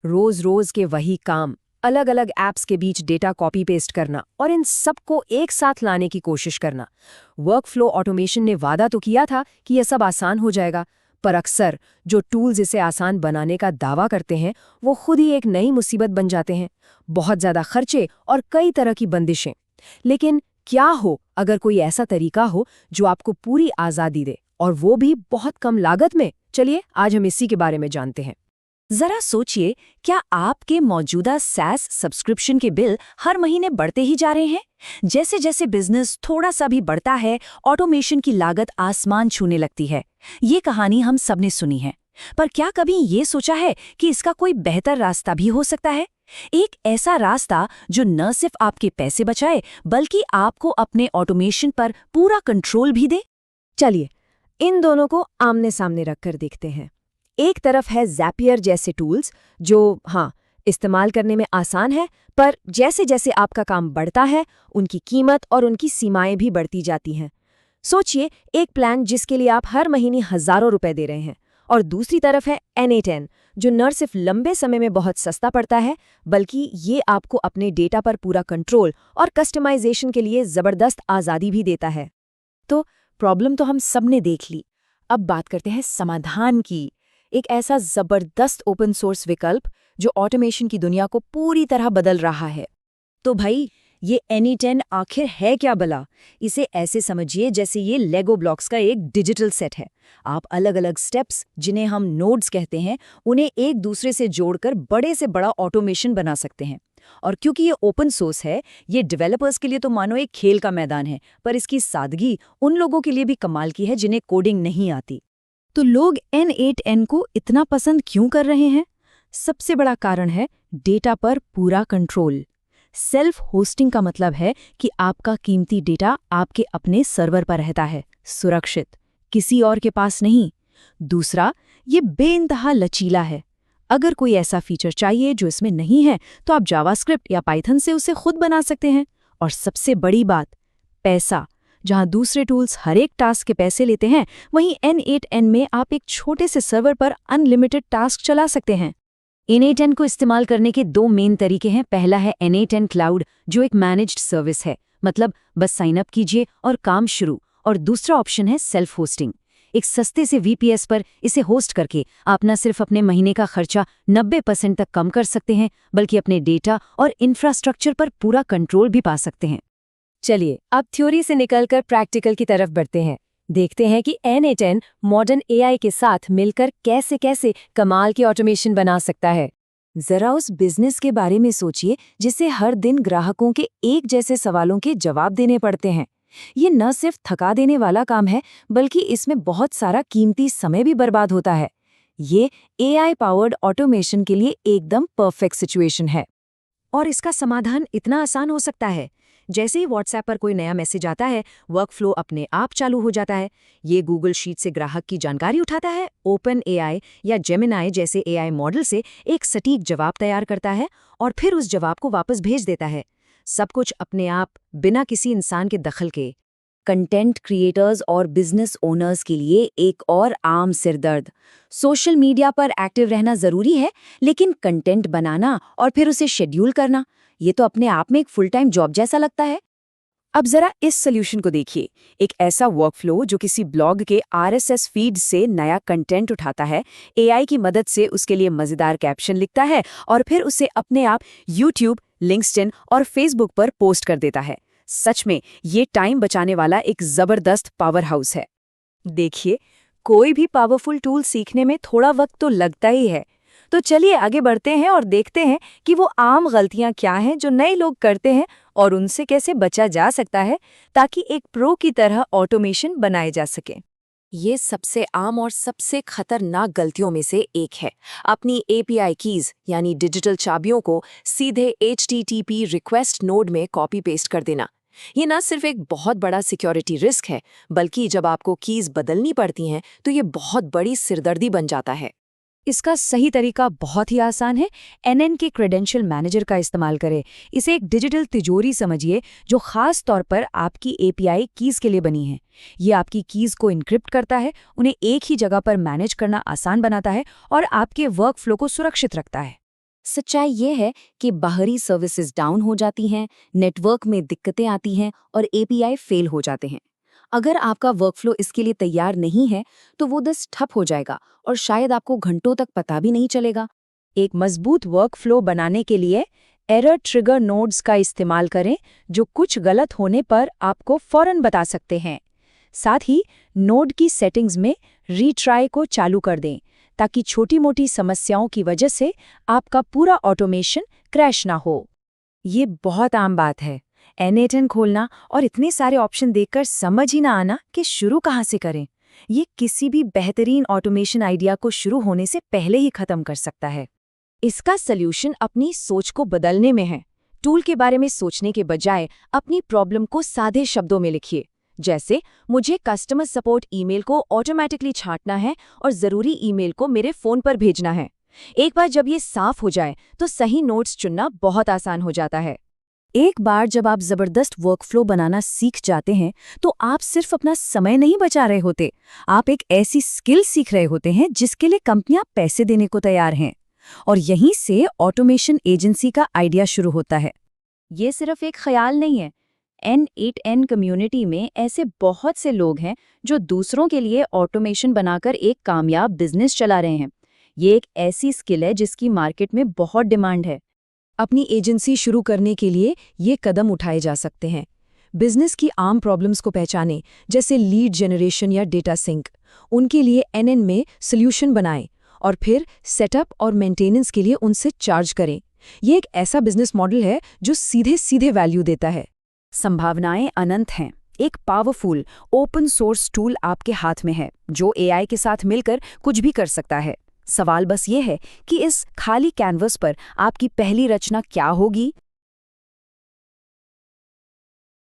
रोज रोज के वही काम, अलग अलग ऐप्स के बीच डेटा कॉपी पेस्ट करना और इन सबको एक साथ लाने की कोशिश करना। वर्कफ्लो ऑटोमेशन ने वादा तो किया था कि यह सब आसान हो जाएगा, पर अक्सर जो टूल्स इसे आसान बनाने का दावा करते हैं वो खुद ही एक नई मुसीबत बन जाते हैं। बहुत ज्यादा खर्चे और कई तरह की बंदिशें। लेकिन क्या हो अगर कोई ऐसा तरीका हो जो आपको पूरी आज़ादी दे, और वो भी बहुत कम लागत में? चलिए आज हम इसी के बारे में जानते हैं। जरा सोचिए, क्या आपके मौजूदा SaaS सब्सक्रिप्शन के बिल हर महीने बढ़ते ही जा रहे हैं? जैसे जैसे बिजनेस थोड़ा सा भी बढ़ता है, ऑटोमेशन की लागत आसमान छूने लगती है। ये कहानी हम सबने सुनी है, पर क्या कभी ये सोचा है कि इसका कोई बेहतर रास्ता भी हो सकता है? एक ऐसा रास्ता जो न सिर्फ आपके पैसे बचाए, बल्कि आपको अपने ऑटोमेशन पर पूरा कंट्रोल भी दे। चलिए इन दोनों को आमने सामने रखकर देखते हैं। एक तरफ है ज़ैपियर जैसे टूल्स जो इस्तेमाल करने में आसान है, पर जैसे जैसे आपका काम बढ़ता है उनकी कीमत और उनकी सीमाएं भी बढ़ती जाती हैं। सोचिए एक प्लान जिसके लिए आप हर महीने हज़ारों रुपए दे रहे हैं, और दूसरी तरफ है NA10 जो न सिर्फ लंबे समय में बहुत सस्ता पड़ता है, बल्कि ये आपको अपने डेटा पर पूरा कंट्रोल और कस्टमाइजेशन के लिए ज़बरदस्त आज़ादी भी देता है। तो प्रॉब्लम तो हम सबने देख ली, अब बात करते हैं समाधान की। एक ऐसा जबरदस्त ओपन सोर्स विकल्प जो ऑटोमेशन की दुनिया को पूरी तरह बदल रहा है। तो भाई, ये NA10 आखिर है क्या भला? इसे ऐसे समझिए जैसे ये लेगो ब्लॉक्स का एक डिजिटल सेट है। आप अलग अलग स्टेप्स, जिन्हें हम नोड्स कहते हैं, उन्हें एक दूसरे से जोड़कर बड़े से बड़ा ऑटोमेशन बना सकते हैं। और क्योंकि ये ओपन सोर्स है, ये डेवलपर्स के लिए तो मानो एक खेल का मैदान है, पर इसकी सादगी उन लोगों के लिए भी कमाल की है जिन्हें कोडिंग नहीं आती। तो लोग N8N को इतना पसंद क्यों कर रहे हैं? सबसे बड़ा कारण है डेटा पर पूरा कंट्रोल। सेल्फ होस्टिंग का मतलब है कि आपका कीमती डेटा आपके अपने सर्वर पर रहता है, सुरक्षित, किसी और के पास नहीं। दूसरा, ये बेइंतहा लचीला है। अगर कोई ऐसा फीचर चाहिए जो इसमें नहीं है, तो आप जावास्क्रिप्ट या पाइथन से उसे खुद बना सकते हैं। और सबसे बड़ी बात, पैसा। जहां दूसरे टूल्स हर एक टास्क के पैसे लेते हैं, वहीं N8N में आप एक छोटे से सर्वर पर अनलिमिटेड टास्क चला सकते हैं। N8N को इस्तेमाल करने के दो मेन तरीके हैं। पहला है N8N क्लाउड, जो एक मैनेज्ड सर्विस है, मतलब बस साइन अप कीजिए और काम शुरू। और दूसरा ऑप्शन है सेल्फ होस्टिंग। एक सस्ते से VPS पर इसे होस्ट करके आप न सिर्फ अपने महीने का खर्चा 90% तक कम कर सकते हैं, बल्कि अपने डेटा और इंफ्रास्ट्रक्चर पर पूरा कंट्रोल भी पा सकते हैं। चलिए अब थ्योरी से निकलकर प्रैक्टिकल की तरफ बढ़ते हैं। देखते हैं कि N8N मॉडर्न AI के साथ मिलकर कैसे कैसे कमाल के ऑटोमेशन बना सकता है। जरा उस बिजनेस के बारे में सोचिए जिसे हर दिन ग्राहकों के एक जैसे सवालों के जवाब देने पड़ते हैं। ये न सिर्फ थका देने वाला काम है, बल्कि इसमें बहुत सारा कीमती समय भी बर्बाद होता है। ये AI पावर्ड ऑटोमेशन के लिए एकदम परफेक्ट सिचुएशन है। और इसका समाधान इतना आसान हो सकता है। जैसे ही WhatsApp पर कोई नया मैसेज आता है, वर्कफ्लो अपने आप चालू हो जाता है। ये गूगल शीट से ग्राहक की जानकारी उठाता है, OpenAI या Gemini जैसे AI मॉडल से एक सटीक जवाब तैयार करता है और फिर उस जवाब को वापस भेज देता है। सब कुछ अपने आप, बिना किसी इंसान के दखल के। कंटेंट क्रिएटर्स और बिजनेस ओनर्स के लिए एक और आम सिरदर्द। सोशल मीडिया पर एक्टिव रहना जरूरी है, लेकिन कंटेंट बनाना और फिर उसे शेड्यूल करना, ये तो अपने आप में एक फुल टाइम जॉब जैसा लगता है। अब जरा इस सोल्यूशन को देखिए। एक ऐसा वर्कफ्लो जो किसी ब्लॉग के RSS फीड से नया कंटेंट उठाता है, AI की मदद से उसके लिए मजेदार कैप्शन लिखता है और फिर उसे अपने आप YouTube, लिंक्डइन और Facebook पर पोस्ट कर देता है। सच में ये टाइम बचाने वाला एक जबरदस्त पावर हाउस है। देखिए, कोई भी पावरफुल टूल सीखने में थोड़ा वक्त तो लगता ही है। तो चलिए आगे बढ़ते हैं और देखते हैं कि वो आम गलतियां क्या हैं जो नए लोग करते हैं और उनसे कैसे बचा जा सकता है, ताकि एक प्रो की तरह ऑटोमेशन बनाए जा सके। ये सबसे आम और सबसे खतरनाक गलतियों में से एक है, अपनी API कीज यानी डिजिटल चाबियों को सीधे HTTP रिक्वेस्ट नोड में कॉपी पेस्ट कर देना। ये न सिर्फ एक बहुत बड़ा सिक्योरिटी रिस्क है, बल्कि जब आपको कीज बदलनी पड़ती हैं तो ये बहुत बड़ी सिरदर्दी बन जाता है। इसका सही तरीका बहुत ही आसान है। NN के क्रेडेंशियल मैनेजर का इस्तेमाल करें। इसे एक डिजिटल तिजोरी समझिए जो खास तौर पर आपकी API कीज के लिए बनी है। ये आपकी कीज को इनक्रिप्ट करता है, उन्हें एक ही जगह पर मैनेज करना आसान बनाता है और आपके वर्कफ्लो को सुरक्षित रखता है। सच्चाई ये है कि बाहरी सर्विसेज डाउन हो जाती हैं, नेटवर्क में दिक्कतें आती हैं और एपीआई फेल हो जाते हैं। अगर आपका वर्कफ्लो इसके लिए तैयार नहीं है तो वो बस ठप हो जाएगा और शायद आपको घंटों तक पता भी नहीं चलेगा। एक मजबूत वर्कफ्लो बनाने के लिए एरर ट्रिगर नोड्स का इस्तेमाल करें, जो कुछ गलत होने पर आपको फौरन बता सकते हैं। साथ ही नोड की सेटिंग्स में रीट्राई को चालू कर दें, ताकि छोटी-मोटी समस्याओं की वजह से आपका पूरा ऑटोमेशन क्रैश ना हो। ये बहुत आम बात है। N8N खोलना और इतने सारे ऑप्शन देखकर समझ ही ना आना कि शुरू कहाँ से करें। ये किसी भी बेहतरीन ऑटोमेशन आइडिया को शुरू होने से पहले ही खत्म कर सकता है। इसका सल्यूशन अपनी सोच को बदलने में है। टूल के बारे में सोचने के बजाय अपनी प्रॉब्लम को सादे शब्दों में लिखिए, जैसे मुझे कस्टमर सपोर्ट ईमेल को ऑटोमेटिकली छांटना है और ज़रूरी ईमेल को मेरे फ़ोन पर भेजना है। एक बार जब ये साफ हो जाए तो सही नोट्स चुनना बहुत आसान हो जाता है। एक बार जब आप जबरदस्त वर्कफ्लो बनाना सीख जाते हैं तो आप सिर्फ अपना समय नहीं बचा रहे होते, आप एक ऐसी स्किल सीख रहे होते हैं जिसके लिए कंपनियां पैसे देने को तैयार हैं। और यहीं से ऑटोमेशन एजेंसी का आइडिया शुरू होता है। ये सिर्फ एक ख्याल नहीं है। N8N कम्युनिटी में ऐसे बहुत से लोग हैं जो दूसरों के लिए ऑटोमेशन बनाकर एक कामयाब बिजनेस चला रहे हैं। ये एक ऐसी स्किल है जिसकी मार्केट में बहुत डिमांड है। अपनी एजेंसी शुरू करने के लिए ये कदम उठाए जा सकते हैं। बिजनेस की आम प्रॉब्लम्स को पहचानें, जैसे लीड जनरेशन या डेटा सिंक। उनके लिए NN में सॉल्यूशन बनाएं और फिर सेटअप और मेंटेनेंस के लिए उनसे चार्ज करें। ये एक ऐसा बिजनेस मॉडल है जो सीधे सीधे वैल्यू देता है। संभावनाएं अनंत हैं। एक पावरफुल ओपन सोर्स टूल आपके हाथ में है जो AI के साथ मिलकर कुछ भी कर सकता है। सवाल बस ये है कि इस खाली कैनवस पर आपकी पहली रचना क्या होगी।